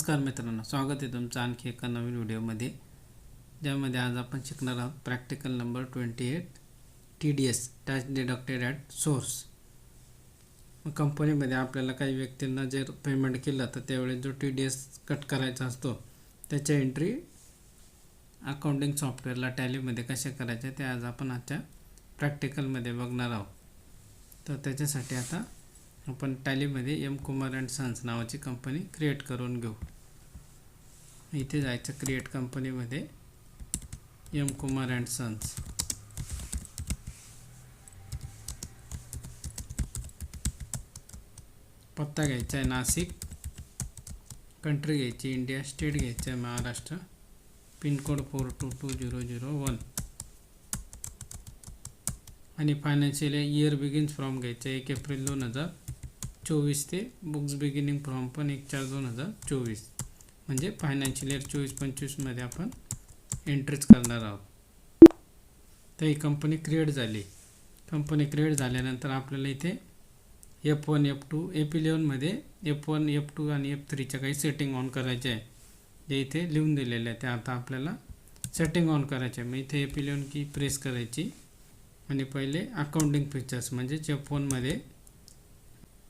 नमस्कार मित्रांनो, स्वागत आहे तुमचं आणखी एका नवीन व्हिडिओमध्ये, ज्यामध्ये आज आपण शिकणार आहोत practical number 28 TDS tax deducted at source. कंपनीमध्ये आपल्याला काही व्यक्तींना जर पेमेंट केलं तर त्यावेळेस जो TDS कट करायचा असतो त्याच्या एंट्री अकाउंटिंग सॉफ्टवेअरला टॅलीमध्ये कशा करायच्या ते आज आपण आजच्या प्रॅक्टिकलमध्ये बघणार आहोत. तर त्याच्यासाठी आता आपण टॅलीमध्ये एम कुमार अँड सन्स नावाची कंपनी क्रिएट करून घेऊ. इथे जायचं क्रिएट कंपनीमध्ये, एम कुमार अँड सन्स. पत्ता घ्यायचा आहे नाशिक, कंट्री घ्यायची इंडिया, स्टेट घ्यायचं आहे महाराष्ट्र, पिनकोड 422001 आणि फायनान्शियल इयर बिगिन्स फ्रॉम घ्यायचं 1 एप्रिल 2024 ते बुक्स बिगिनिंग फ्रॉम पण 1/4/2024, म्हणजे फायनान्शियल इयर 24-25 मध्ये आपण एंट्रीज करणार आहोत. तर ही कंपनी क्रिएट झाली. कंपनी क्रिएट झाल्यानंतर आपल्याला इथे F1 F2 F11 मध्ये F1 F2 आणि F3च्या काही सेटिंग ऑन करायचे आहे, जे इथे लिहून दिलेले आहे. ते आता आपल्याला सेटिंग ऑन करायचे आहे. मग इथे F11 की प्रेस करायची आणि पहिले अकाउंटिंग फीचर्स म्हणजे F1 मध्ये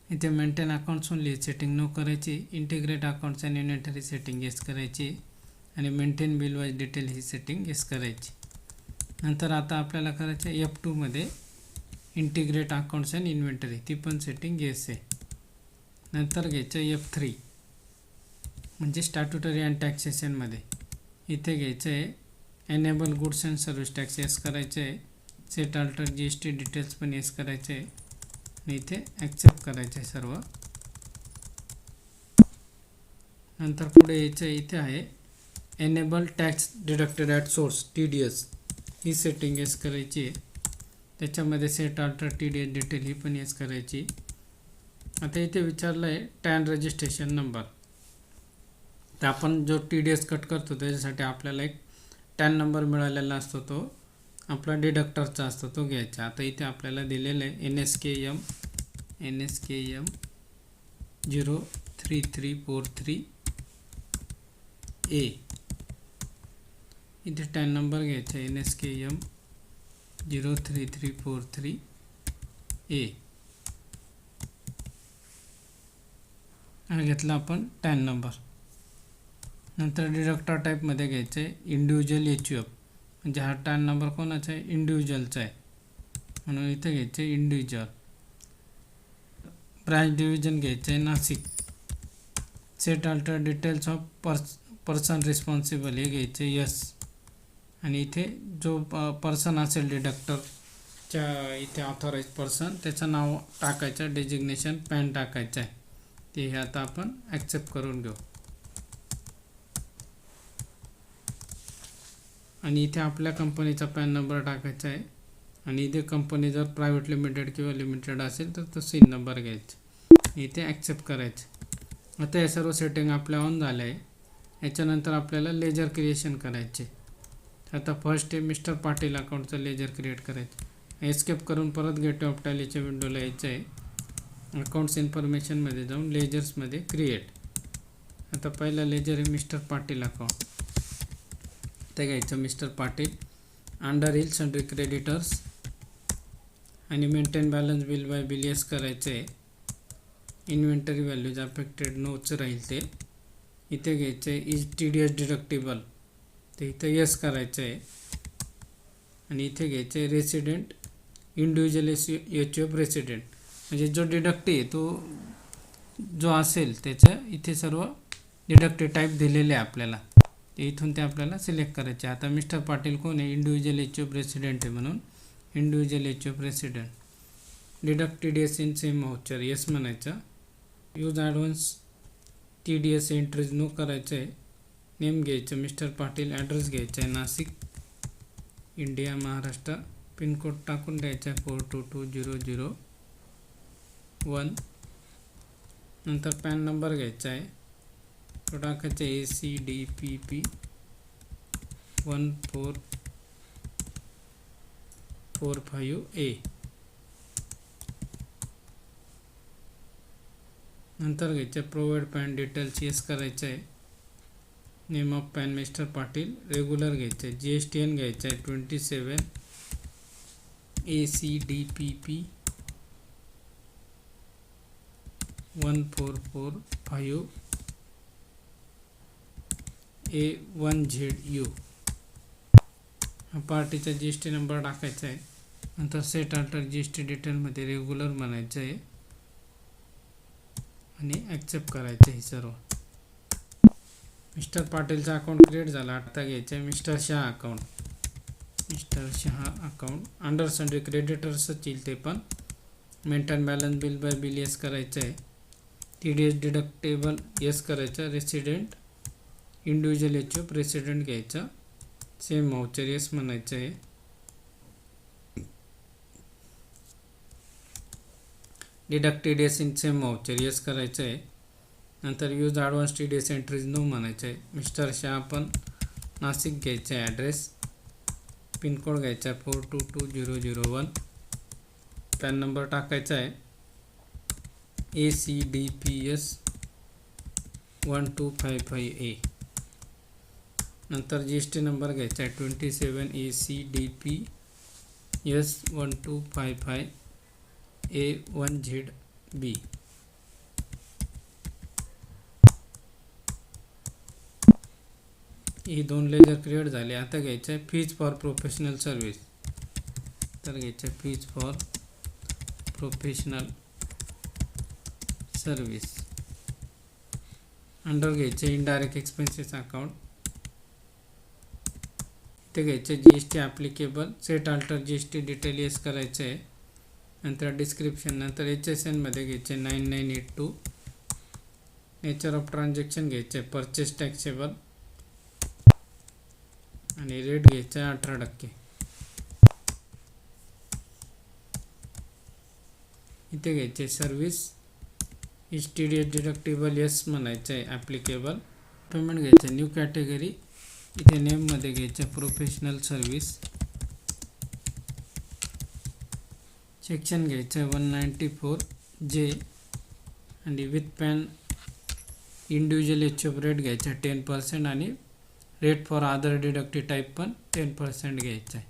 इथे maintain accounts only setting no करायची, integrate accounts and inventory setting yes करायची आणि मेंटेन बिल वाईज डिटेल ही सेटिंग येस करायची. नंतर आता आपल्याला करायचं F2 मध्ये इंटिग्रेट अकाउंट्स अँड इन्व्हेंटरी, ती पण सेटिंग येस आहे. नंतर घ्यायचं F3 म्हणजे स्टॅट्युटरी अँड टॅक्सेशनमध्ये, इथे घ्यायचं आहे enable goods and service tax yes करायचं आहे, सेट अल्टर GST डिटेल्स पण येस करायचे आहे आणि इथे ॲक्सेप्ट करायचे आहे सर्व. नंतर पुढे यायचं इथे आहे enable tax deducted at source TDS, he setting yes करायची आहे. त्याच्यामध्ये सेट अल्टर TDS डिटेल ही पण येस करायची. आता इथे विचारलं आहे टॅन रजिस्ट्रेशन नंबर. तर आपण जो TDS कट करतो त्याच्यासाठी आपल्याला एक टॅन नंबर मिळालेला असतो, तो आपला डिडक्टरचा असतो, तो घ्यायचा. आता इथे आपल्याला दिलेलं आहे NSKM 03343A. इथे टॅन नंबर घ्यायचा आहे NSKM 03343A. हा घेतला आपण टॅन नंबर. नंतर डिडक्टर टाईपमध्ये घ्यायचं आहे इंडिव्हिज्युअल HUF, म्हणजे हा टॅन नंबर कोणाचा आहे, इंडिव्हिज्युअलचा आहे, म्हणून इथे घ्यायचं आहे इंडिव्हिज्युअल. ब्रांच डिव्हिजन घ्यायचं आहे Nashik, set alter details of person responsible हे घ्यायचे यस, आणि इथे जो पर्सन असेल डिडक्टरच्या इथे ऑथराइज पर्सन त्याचं नाव टाकायचं, डेजिग्नेशन पॅन टाकायचं आहे, ते हे आता आपण ॲक्सेप्ट करून घेऊ. आणि इथे आपल्या कंपनीचा पॅन नंबर टाकायचा आहे आणि इथे कंपनी जर प्रायव्हेट लिमिटेड किंवा लिमिटेड असेल तर तो सीन नंबर घ्यायचा, इथे ॲक्सेप्ट करायचं. आता हे सर्व सेटिंग आपल्या ऑन झालं आहे. याच्यानंतर आपल्याला लेजर क्रिएशन करायचे. आता फर्स्ट आहे मिस्टर पाटील अकाउंटचं लेजर क्रिएट करायचं. एस्केप करून परत गेट ऑफ टॅलीच्या विंडोला यायचं आहे. अकाउंट्स इन्फॉर्मेशनमध्ये जाऊन लेजर्समध्ये क्रिएट. आता पहिला लेजर आहे मिस्टर पाटील अकाउंट, ते घ्यायचं मिस्टर पाटील. अंडर हिल सन्ड्री क्रेडिटर्स आणि maintain balance bill by bill yes करायचं आहे. इन्व्हेंटरी व्हॅल्यूज अफेक्टेड नोच राहील ते. इथे घ्यायचं आहे इज TDS डिडक्टेबल, ते इथं येस करायचं आहे. आणि इथे घ्यायचं आहे रेसिडेंट इंडिव्हिज्युअल HUF रेसिडेंट, म्हणजे जो डिडक्टी आहे तो जो असेल त्याचं इथे सर्व डिडक्टिव टाईप दिलेले आहे आपल्याला, ते इथून ते आपल्याला सिलेक्ट करायचे. आता मिस्टर पाटील कोण आहे, इंडिव्हिज्युअल HUF रेसिडेंट आहे, म्हणून individual HUF resident. Deduct TDS in same voucher yes म्हणायचं. Use advance TDS entries no करायचं आहे. नेम घ्यायचं मिस्टर पाटील, ॲड्रेस घ्यायचा आहे नाशिक, इंडिया, महाराष्ट्र, पिनकोड टाकून द्यायचा आहे 422001. नंतर पॅन नंबर घ्यायचा आहे, तो टाकायचा ACDPP 1445A. नंतर घ्यायचं प्रोव्हाइड पॅन डिटेल्स येस करायचं आहे. Name of pan mister Patil. Regular घ्यायचं आहे. GSTN घ्यायचं आहे 27 ACDPP 1445 A1ZU. हा पार्टीचा GST नंबर टाकायचा आहे. नंतर सेट अल्टर GST डिटेलमध्ये रेग्युलर म्हणायचं आहे आणि ॲक्सेप्ट करायचं आहे सर्व. मिस्टर पाटीलचा अकाउंट क्रिएट झाला. आता घ्यायचं आहे mister Shah account. Mister Shah account under sundry क्रेडिटर्सच येईल ते पण. Maintain balance bill by bill yes करायचं आहे. TDS डिडक्टेबल येस करायचं. रेसिडेंट इंडिव्हिज्युअल HF रेसिडेंट घ्यायचं. सेम व्हाउचर येस म्हणायचं आहे. Deduct TDS in same voucher yes करायचं आहे. नंतर use advance TDS entries no म्हणायचं आहे. मिस्टर शहा आपण नाशिक घ्यायचं आहे. ॲड्रेस पिनकोड घ्यायचा आहे 422001. पॅन नंबर टाकायचा आहे ACDPS 1255A. नंतर GST नंबर घ्यायचा आहे 27 ACDPS 1255 A1ZB. ही 2 लेजर क्रिएट झाले. आता घ्यायचं आहे फीज फॉर प्रोफेशनल सर्व्हिस. तर घ्यायचं आहे fees for professional service. Under घ्यायचे इनडायरेक्ट एक्सपेन्सेस अकाउंट. इथे घ्यायचे GST applicable. Set alter GST detail yes करायचं आहे. नंतर डिस्क्रिप्शन. नंतर HSN मध्ये घ्यायचे 9982. नेचर ऑफ ट्रान्झॅक्शन घ्यायचे आहे परचेस टॅक्सेबल आणि रेट घ्यायचा आहे 18%. इथे घ्यायचे सर्व्हिस TDS डिडक्टेबल येस म्हणायचं आहे. ॲप्लिकेबल पेमेंट घ्यायचं. New category. इथे नेममध्ये घ्यायचं प्रोफेशनल सर्व्हिस. सेक्शन घ्यायचं आहे 194J आणि with pan individual HF rate घ्यायचा आहे 10% आणि rate for other deductive type पण 10% घ्यायचं आहे.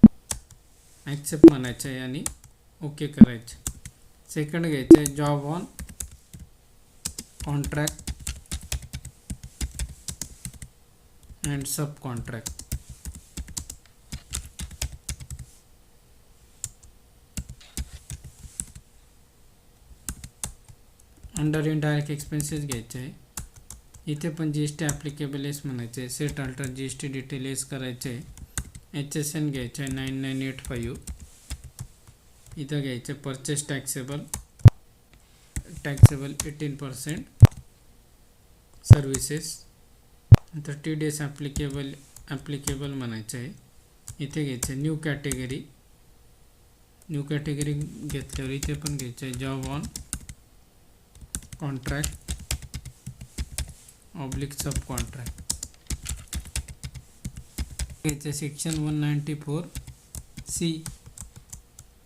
ॲक्सेप्ट म्हणायचं आहे आणि ओके करायचं. सेकंड घ्यायचं आहे job on contract and sub contract. Under indirect expenses घ्यायचे आहे. इथे पण GST ॲप्लिकेबल येस म्हणायचे आहे. Set alter GST detail yes करायचे आहे. HSN घ्यायचं आहे 9985. इथं घ्यायचं परचेस टॅक्सेबल 18% सर्व्हिसेस. नंतर TDS ॲप्लिकेबल म्हणायचं आहे. इथे घ्यायचं न्यू कॅटेगरी. न्यू कॅटेगरी घेतल्यावर इथे पण घ्यायचं आहे job on contract oblique sub contract. घ्यायचं section 194C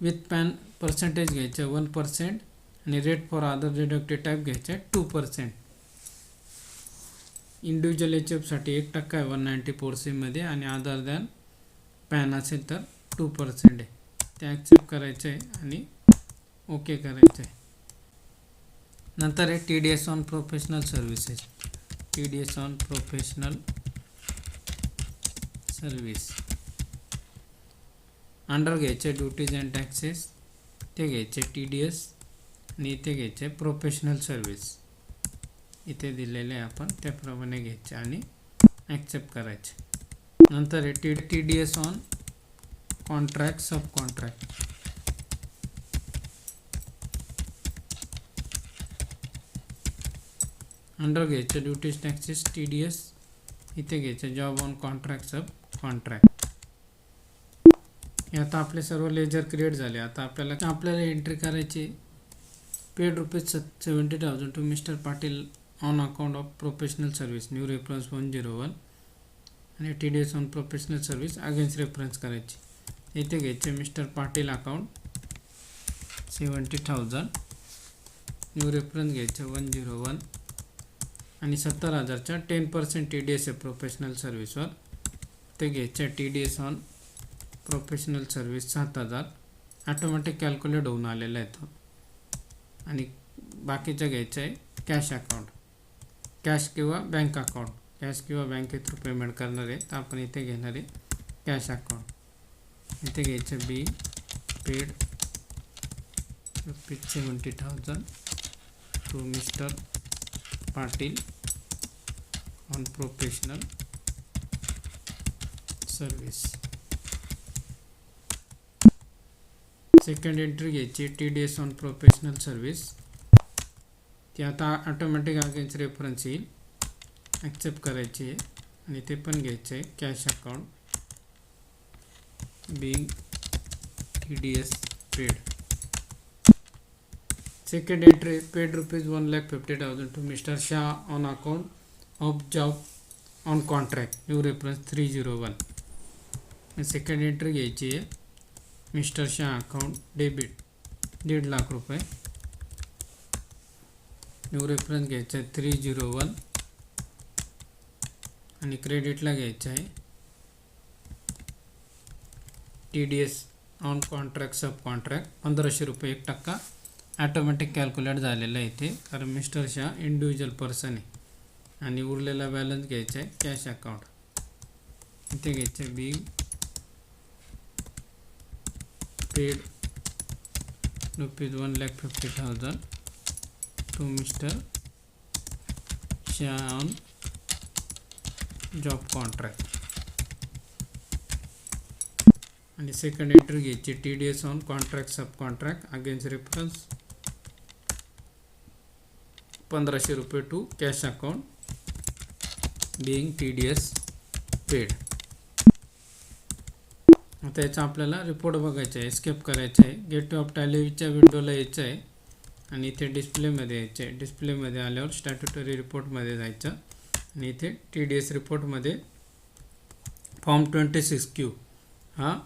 with PAN percentage घ्यायचं 1% आणि rate for other deductive type घ्यायचं 2%. इंडिव्हिज्युअल HF साठी 1% आहे 194C मध्ये आणि अदर दॅन पॅन असेल तर 2% आहे. ते ॲक्सेप्ट करायचं आहे आणि ओके करायचं आहे. नंतर आहे TDS on professional services. TDS on professional service. Under घ्यायचे ड्युटीज अँड टॅक्सेस. ते घ्यायचे TDS आणि इथे घ्यायचे प्रोफेशनल सर्व्हिस. इथे दिलेले आहे आपण त्याप्रमाणे घ्यायचे आणि ॲक्सेप्ट करायचे. नंतर आहे TDS on contract sub contract. Under घ्यायचे ड्युटीज टॅक्सेस TDS. इथे घ्यायचे job on contract sub contract. हे आता आपले सर्व लेजर क्रिएट झाले. आता आपल्याला एंट्री करायची paid ₹70,000 to mister Patil on account of professional service new reference 101 आणि TDS on professional service against reference करायची. इथे घ्यायचे mister Patil account 70,000 new reference घ्यायचे 101 आणि 70,000च्या 10% TDS आहे प्रोफेशनल सर्व्हिसवर, ते घ्यायचं. TDS on professional service 7,000 automatic calculate होऊन आलेला आहे तो. आणि बाकीचं घ्यायचं आहे कॅश अकाउंट, कॅश किंवा बँक अकाउंट. कॅश किंवा बँके थ्रू पेमेंट करणार आहे तर आपण इथे घेणार आहे कॅश अकाउंट. इथे घ्यायचं be paid ₹70,000 to mister Patil on professional service. Second entry घ्यायची TDS ऑन प्रोफेशनल सर्व्हिस, ती आता ऑटोमॅटिक अगेन्स्ट रेफरन्स येईल, ॲक्सेप्ट करायची आहे. आणि ते पण घ्यायचं आहे cash account being TDS paid. Second entry paid ₹1,50,000 to mister Shah on account of job on contract new reference 301. Second entry घ्यायची आहे mister Shah account debit ₹1,50,000 new reference घ्यायचा आहे 301. आणि क्रेडिटला घ्यायचं आहे TDS on contract sub contract ₹1,500 1% automatic calculate झालेलं आहे इथे, कारण मिस्टर शाह इंडिव्हिज्युअल पर्सन आहे. आणि उरलेला बॅलन्स घ्यायचा आहे कॅश अकाउंट. इथे घ्यायचं आहे being paid ₹1,50,000 to mister Shah on job contract. आणि सेकंड एंट्री घ्यायची TDS on contract sub contract against reference ₹1,500 to cash account being TDS paid. आता याचा आपल्याला रिपोर्ट बघायचा आहे, एस्केप करायचं आहे. गेट ऑफ टॅलीच्या विंडोला यायचं आहे आणि इथे डिस्प्लेमध्ये यायचं आहे. डिस्प्लेमध्ये आल्यावर स्टॅट्युटरी रिपोर्टमध्ये जायचं आणि इथे TDS रिपोर्टमध्ये फॉर्म 26Q हा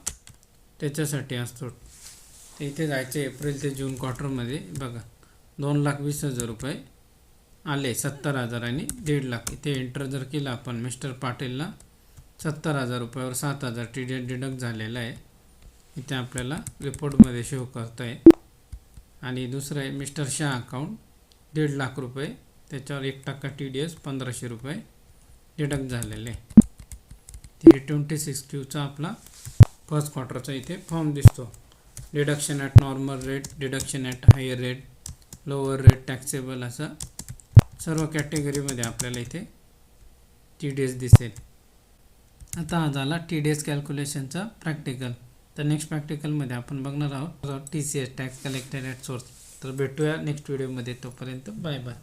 त्याच्यासाठी असतो. तर इथे जायचं एप्रिल ते जून क्वार्टरमध्ये. बघा ₹2,20,000 आले, 70,000 आणि 1,50,000. इथे एंटर जर केलं आपण मिस्टर पाटीलला 70,000 7,000 TDS डिडक्ट झालेला आहे, इथे आपल्याला रिपोर्टमध्ये शो करत आहे. आणि दुसरं आहे मिस्टर शाह अकाउंट ₹1,50,000, त्याच्यावर 1% TDS ₹1,500 डिडक्ट झालेले. ते 26Qचा आपला फर्स्ट क्वार्टरचा इथे फॉर्म दिसतो. Deduction at normal rate, deduction at higher rate, lower rate, taxable, असं सर्व कॅटेगरीमध्ये आपल्याला इथे TDS दिसेल. आता हा झाला TDS कॅल्क्युलेशनचा प्रॅक्टिकल. तर नेक्स्ट प्रॅक्टिकलमध्ये आपण बघणार आहोत TCS tax collected at source. तर भेटूया नेक्स्ट व्हिडिओमध्ये. तोपर्यंत बाय बाय.